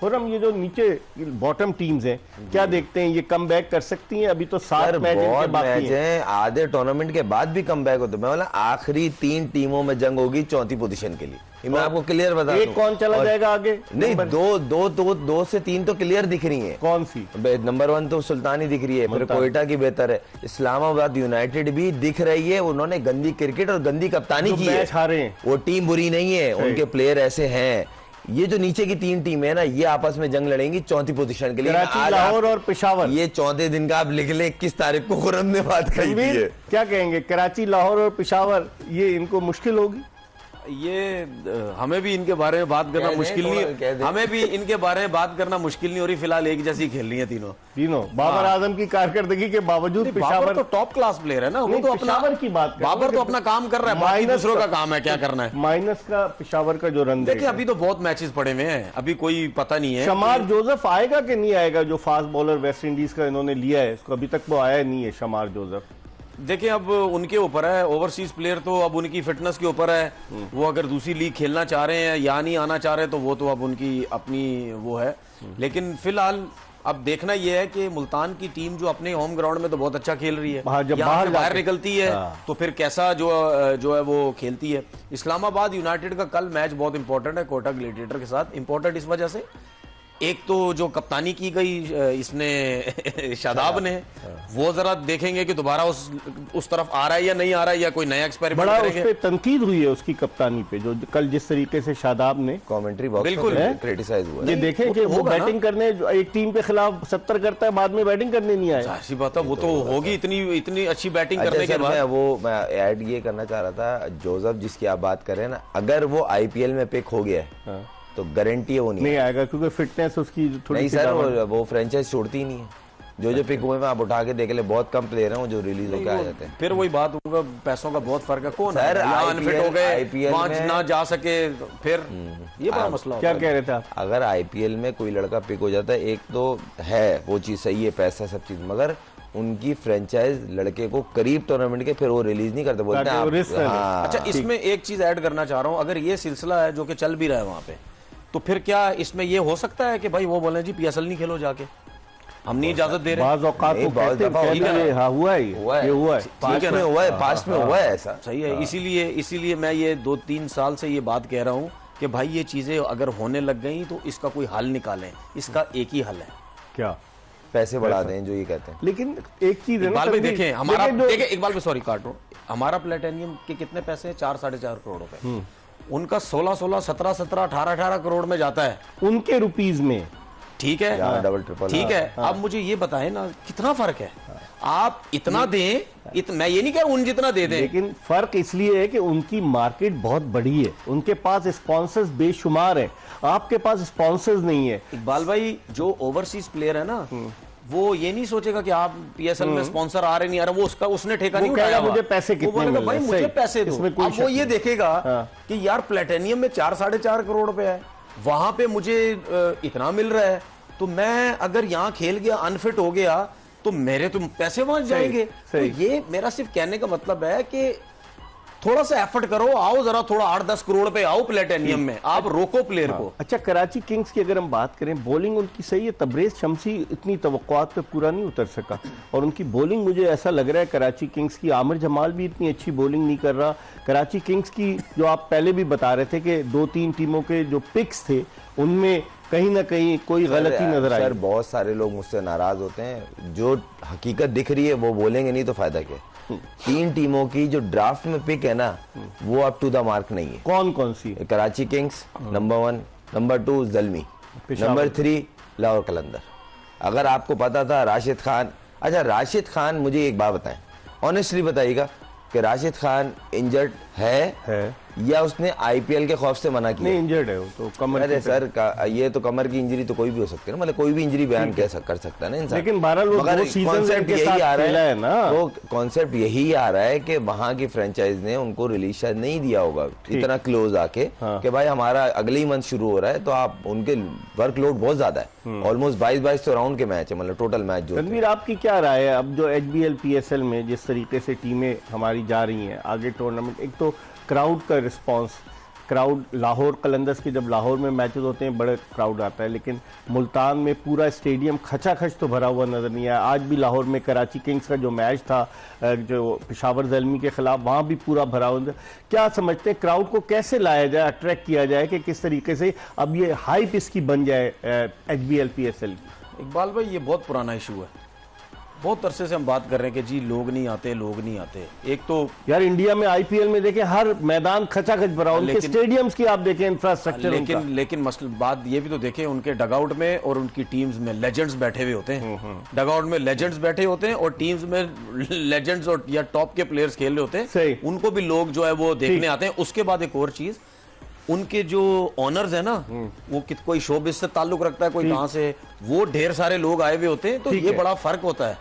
खुर्रम, ये जो नीचे बॉटम टीम्स हैं, क्या देखते हैं, ये कम बैक कर सकती हैं? अभी तो 7 मैच इनके बाकी हैं। आधे टूर्नामेंट के बाद भी कम बैक होते। मैं बोला आखिरी 3 टीमों में जंग होगी चौथी पोजीशन के लिए। मैं आपको क्लियर बता दूं। एक कौन चला जाएगा आगे? नहीं, दो से 3 तो क्लियर दिख रही है। कौन सी? नंबर 1 तो सुल्तानी दिख रही है, फिर कोयटा की बेहतर है, इस्लामाबाद यूनाइटेड भी दिख रही है। उन्होंने गंदी क्रिकेट और गंदी कप्तानी की है, हारे हैं। वो टीम बुरी नहीं है, उनके प्लेयर ऐसे हैं। ये जो नीचे की 3 टीमें है ना, ये आपस में जंग लड़ेंगी चौथी पोजीशन के लिए। कराची, लाहौर और पेशावर। ये 14 दिन का आप लिख ले, 21 तारीख को खुर्रम ने बात कही है। क्या कहेंगे? कराची, लाहौर और पेशावर, ये इनको मुश्किल होगी? ये हमें भी इनके बारे में बात करना मुश्किल नहीं, हमें भी इनके बारे में बात करना मुश्किल नहीं हो रही। फिलहाल एक जैसी खेल रही है तीनों। बाबर आजम की कारकर्दगी के बावजूद बाबर तो टॉप क्लास प्लेयर है ना, वो तो अपना की बात बाबर तो अपना काम कर रहा है, बाकी दूसरों का काम है क्या करना है। माइनस का पेशावर का जो रन देखिए, अभी तो बहुत मैचेस पड़े हुए हैं, अभी कोई पता नहीं है। शमार जोसेफ आएगा कि नहीं आएगा? जो फास्ट बॉलर वेस्ट इंडीज का इन्होंने लिया है, उसको अभी तक वो आया नहीं है शमार जोसेफ। देखिए, अब उनके ऊपर है, ओवरसीज प्लेयर तो अब उनकी फिटनेस के ऊपर है। वो अगर दूसरी लीग खेलना चाह रहे हैं या नहीं आना चाह रहे हैं तो वो तो अब उनकी अपनी वो है। लेकिन फिलहाल अब देखना यह है कि मुल्तान की टीम जो अपने होम ग्राउंड में तो बहुत अच्छा खेल रही है, जब बाहर निकलती है तो फिर कैसा जो है वो खेलती है। इस्लामाबाद यूनाइटेड का कल मैच बहुत इंपॉर्टेंट है कोटा ग्लेडिएटर के साथ। इंपॉर्टेंट इस वजह से, एक तो जो कप्तानी की गई इसने शादाब ने, वो जरा देखेंगे कि दोबारा उस तरफ आ रहा है या नहीं आ रहा है, या कोई नया एक्सपेरिमेंट करेंगे। उस पे तंकीद हुई है उसकी कप्तानी पे, जो कल जिस तरीके से शादाब ने कमेंट्री बॉक्स बिल्कुल क्रिटिसाइज हुआ है। ये देखें कि वो बैटिंग करने एक टीम के खिलाफ 70 करता है, बाद में बैटिंग करने नहीं आया। ऐसी बात है, वो तो होगी इतनी अच्छी बैटिंग करने के बाद। मैं ऐड ये करना चाह रहा था, जोसेफ जिसकी आप बात कर रहे हैं ना, अगर वो आईपीएल में पिक हो गया है तो गारंटी है वो नहीं आएगा, क्योंकि फिटनेस उसकी थोड़ी नहीं सर, वो फ्रेंचाइज छोड़ती ही नहीं है। जो पिक हुए में आप उठा के देख ले, बहुत कम प्लेयर हैं वो जो रिलीज होकर आ जाते हैं। फिर वही बात होगा, पैसों का बहुत फर्क है। कौन सर अनफिट हो गए, मैच ना जा सके, फिर ये बड़ा मसला। क्या कह रहे थे आप? अगर आईपीएल में कोई लड़का पिक हो जाता है, एक तो है वो चीज सही है, पैसा सब चीज, मगर उनकी फ्रेंचाइज लड़के को करीब टूर्नामेंट के फिर वो रिलीज नहीं करते, बोलते हैं। अच्छा, इसमें एक चीज ऐड करना चाह रहा हूँ, अगर ये सिलसिला है जो कि चल भी रहा है वहां पे, तो फिर क्या इसमें ये हो सकता है कि भाई वो बोले जी पीएसएल नहीं खेलो जाके, हम नहीं इजाजत दे रहे। पास्ट में हुआ है ऐसा, सही है। इसीलिए मैं ये 2-3 साल से ये बात कह रहा हूँ कि भाई ये चीजें अगर होने लग गई तो इसका कोई हल निकालें। इसका एक ही हल है, क्या? पैसे बढ़ा दें, जो ये कहते हैं। लेकिन एक चीज है इकबाल भाई, देखें हमारा, देखिए इकबाल भाई, सॉरी काट रहा हूं, हमारा प्लेटिनियम के कितने पैसे हैं? 4-4.5 करोड़ रुपए। उनका 16-16, 17-17, 18-18 करोड़ में जाता है उनके रुपीज में। ठीक है, डबल ट्रिपल। ठीक है। अब मुझे ये बताएं ना, कितना फर्क है? आप इतना दें, मैं ये नहीं कह रहा उन जितना दे दें, लेकिन फर्क इसलिए है कि उनकी मार्केट बहुत बड़ी है, उनके पास स्पॉन्सर्स बेशुमार है, आपके पास स्पॉन्सर्स नहीं है। इकबाल भाई, जो ओवरसीज प्लेयर है ना, वो ये नहीं सोचेगा कि आप पीएसएल में स्पॉन्सर आ रहे नहीं आ रहे, वो उसने ठेका नहीं उठाया, मुझे पैसे कितने मिल रहे हैं, भाई मुझे पैसे दो। अब वो ये देखेगा कि यार प्लेटिनियम में 4-4.5 करोड़ रुपए है, वहां पे मुझे इतना मिल रहा है, तो मैं अगर यहाँ खेल गया, अनफिट हो गया, तो मेरे तो पैसे वहां जाएंगे। तो ये मेरा सिर्फ कहने का मतलब है कि थोड़ा सा एफर्ट करो, आओ जरा, थोड़ा 8-10 करोड़ पे आओ प्लेटिनियम में, आप रोको प्लेयर को। अच्छा, कराची किंग्स की अगर हम बात करें, बॉलिंग उनकी सही है, तबरेज शमसी इतनी तवक्कुआत पे पूरा नहीं उतर सका, और उनकी बॉलिंग मुझे ऐसा लग रहा है कराची किंग्स की, आमिर जमाल भी इतनी अच्छी बॉलिंग नहीं कर रहा। कराची किंग्स की जो आप पहले भी बता रहे थे कि 2-3 टीमों के जो पिक्स थे उनमें कहीं ना कहीं कोई गलती नजर आई। सर बहुत सारे लोग मुझसे नाराज होते हैं, जो हकीकत दिख रही है वो बोलेंगे नहीं तो फायदा क्या। 3 टीमों की जो ड्राफ्ट में पिक है ना, वो अप टू द मार्क नहीं है। कौन कौन सी? Karachi Kings number 1, number 2 Zalmi, number 3 Lahore Qalandar. अगर आपको पता था राशिद खान, अच्छा राशिद खान, मुझे एक बात बताएं, ऑनेस्टली बताइएगा कि राशिद खान इंजर्ड है या उसने आईपीएल के खौफ से मना किया? नहीं, इंजर्ड है वो तो, कमर। अरे सर ये तो कमर की इंजरी तो कोई भी हो सकती है ना, मतलब कोई भी इंजरी बयान कर सकता है ना इंसान। लेकिन 12 लोग कॉन्सेप्ट यही आ रहा है ना, वो कॉन्सेप्ट यही आ रहा है कि वहां की फ्रेंचाइज ने उनको रिलीज शायद नहीं दिया होगा इतना क्लोज आके, कि भाई हमारा अगले ही मंथ शुरू हो रहा है, तो आप, उनके वर्कलोड बहुत ज्यादा है, ऑलमोस्ट 22 तो राउंड के मैच है, मतलब टोटल मैच जो। रणवीर, आपकी क्या राय है अब जो एचबीएल पीएसएल में जिस तरीके से टीमें हमारी जा रही हैं आगे टूर्नामेंट? एक तो क्राउड का रिस्पांस, क्राउड लाहौर कलंदर्स के जब लाहौर में मैचेस होते हैं बड़े क्राउड आता है, लेकिन मुल्तान में पूरा स्टेडियम खचाखच तो भरा हुआ नजर नहीं आया। आज भी लाहौर में कराची किंग्स का जो मैच था जो पेशावर ज़ल्मी के खिलाफ, वहाँ भी पूरा भरा हुआ। क्या समझते हैं क्राउड को कैसे लाया जाए, अट्रैक्ट किया जाए कि किस तरीके से अब ये हाइप इसकी बन जाए HBL PSL की? इकबाल भाई ये बहुत पुराना इशू है, बहुत अरसे से हम बात कर रहे हैं कि जी लोग नहीं आते, लोग नहीं आते। एक तो यार इंडिया में IPL में देखें हर मैदान खचाखच भरा, उनके स्टेडियम्स की आप देखें इंफ्रास्ट्रक्चर, लेकिन मसला बात ये भी तो देखें उनके डगआउट में और उनकी टीम्स में लेजेंड्स बैठे हुए होते हैं। डगआउट में लेजेंड्स बैठे होते हैं और टीम्स में लेजेंड्स और या टॉप के प्लेयर्स खेल रहे होते हैं, उनको भी लोग जो है वो देखने आते हैं। उसके बाद एक और चीज, उनके जो ऑनर्स है ना, वो कोई शोबिस से ताल्लुक रखता है, कोई कहां से, वो ढेर सारे लोग आए हुए होते हैं, तो ये बड़ा फर्क होता है।